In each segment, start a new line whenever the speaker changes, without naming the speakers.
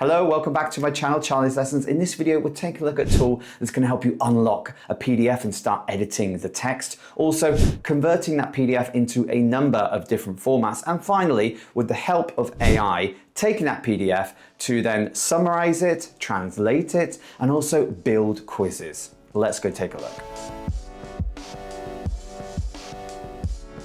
Hello, welcome back to my channel, Charlie's Lessons. In this video, we'll take a look at a tool that's going to help you unlock a PDF and start editing the text. Also, converting that PDF into a number of different formats. And finally, with the help of AI, taking that PDF to then summarize it, translate it, and also build quizzes. Let's go take a look.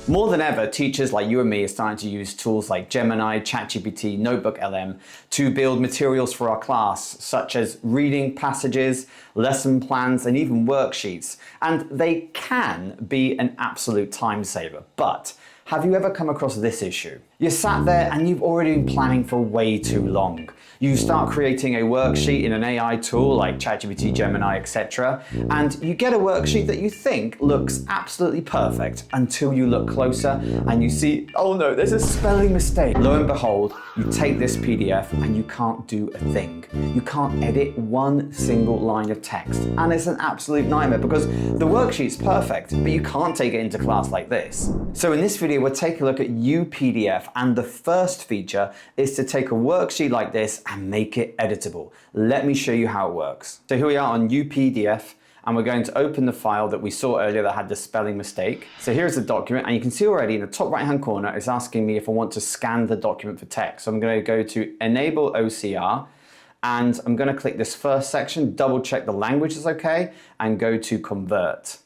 More than ever, teachers like you and me are starting to use tools like Gemini, ChatGPT, NotebookLM to build materials for our class, such as reading passages, lesson plans, and even worksheets. And they can be an absolute time saver. But have you ever come across this issue? You're sat there and you've already been planning for way too long. You start creating a worksheet in an AI tool like ChatGPT, Gemini, etc. And you get a worksheet that you think looks absolutely perfect until you look closer and you see, oh no, there's a spelling mistake. Lo and behold, you take this PDF and you can't do a thing. You can't edit one single line of text. And it's an absolute nightmare because the worksheet's perfect, but you can't take it into class like this. So in this video, we'll take a look at UPDF, and the first feature is to take a worksheet like this and make it editable. Let me show you how it works. So here we are on UPDF, and we're going to open the file that we saw earlier that had the spelling mistake. So here's the document, and you can see already in the top right-hand corner, it's asking me if I want to scan the document for text. So I'm going to go to Enable OCR, and I'm going to click this first section, double check the language is okay, and go to Convert.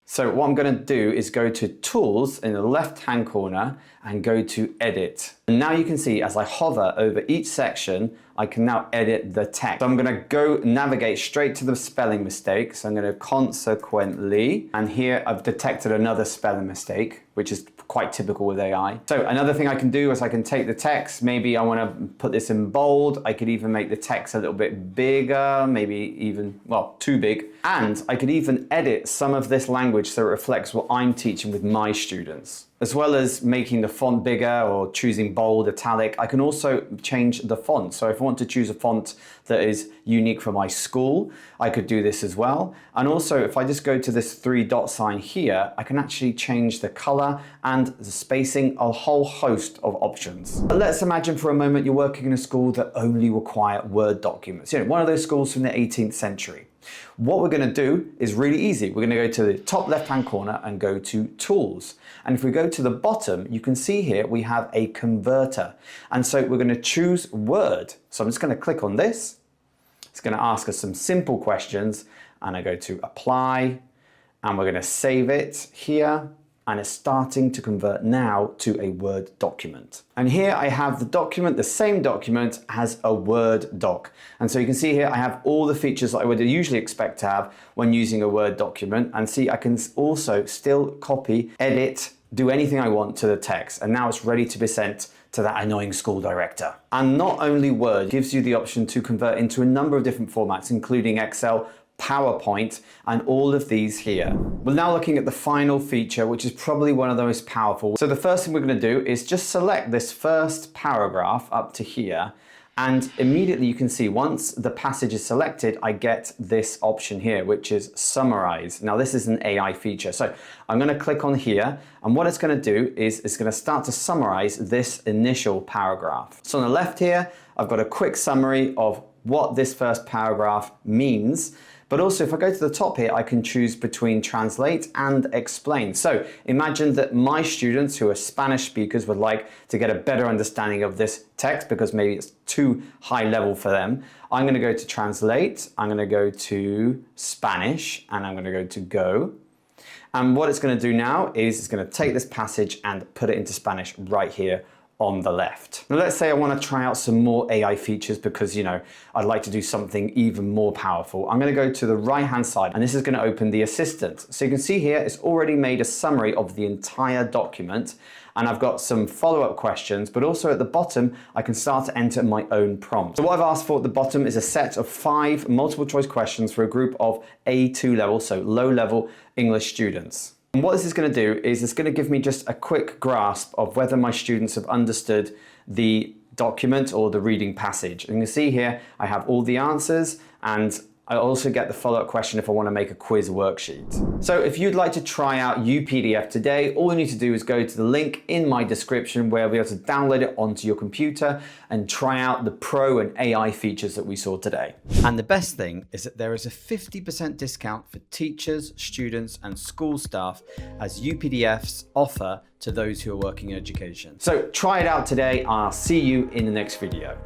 So what I'm going to do is go to Tools in the left-hand corner and go to Edit. And now you can see as I hover over each section, I can now edit the text. So I'm going to go navigate straight to the spelling mistake. So I'm going to consequently, and here I've detected another spelling mistake, which is quite typical with AI. So another thing I can do is I can take the text, maybe I want to put this in bold. I could even make the text a little bit bigger, maybe even, well, too big. And I could even edit some of this language so it reflects what I'm teaching with my students. As well as making the font bigger or choosing bold, italic, I can also change the font. So if I want to choose a font that is unique for my school, I could do this as well. And also if I just go to this 3 sign here, I can actually change the color and the spacing, a whole host of options. But let's imagine for a moment you're working in a school that only require Word documents. You know, one of those schools from the 18th century. What we're going to do is really easy. We're going to go to the top left-hand corner and go to Tools. And if we go to the bottom, you can see here we have a converter. And so we're going to choose Word. So I'm just going to click on this. It's going to ask us some simple questions. And I go to Apply. And we're going to save it here. And it's starting to convert now to a Word document. And here I have the document, the same document as a Word doc. And so you can see here I have all the features that I would usually expect to have when using a Word document. And see, I can also still copy, edit, do anything I want to the text. And now it's ready to be sent to that annoying school director. And not only Word gives you the option to convert into a number of different formats, including Excel, PowerPoint, and all of these here. We're now looking at the final feature, which is probably one of the most powerful. So the first thing we're going to do is just select this first paragraph up to here, and immediately you can see once the passage is selected, I get this option here, which is summarize. Now this is an AI feature. So I'm going to click on here, and what it's going to do is it's going to start to summarize this initial paragraph. So on the left here, I've got a quick summary of what this first paragraph means. But also if I go to the top here, I can choose between translate and explain. So imagine that my students who are Spanish speakers would like to get a better understanding of this text because maybe it's too high level for them. I'm going to go to translate, I'm going to go to Spanish, and I'm going to go to go. And what it's going to do now is it's going to take this passage and put it into Spanish right here on the left. Now let's say I want to try out some more AI features because, you know, I'd like to do something even more powerful. I'm going to go to the right hand side, and this is going to open the assistant. So you can see here it's already made a summary of the entire document, and I've got some follow-up questions, but also at the bottom I can start to enter my own prompt. So what I've asked for at the bottom is a set of 5 multiple choice questions for a group of A2 level, so low level English students. And what this is going to do is it's going to give me just a quick grasp of whether my students have understood the document or the reading passage. And you can see here I have all the answers, and I also get the follow-up question if I want to make a quiz worksheet. So if you'd like to try out UPDF today, all you need to do is go to the link in my description where you'll be able to download it onto your computer and try out the Pro and AI features that we saw today. And the best thing is that there is a 50% discount for teachers, students, and school staff as UPDFs offer to those who are working in education. So try it out today. I'll see you in the next video.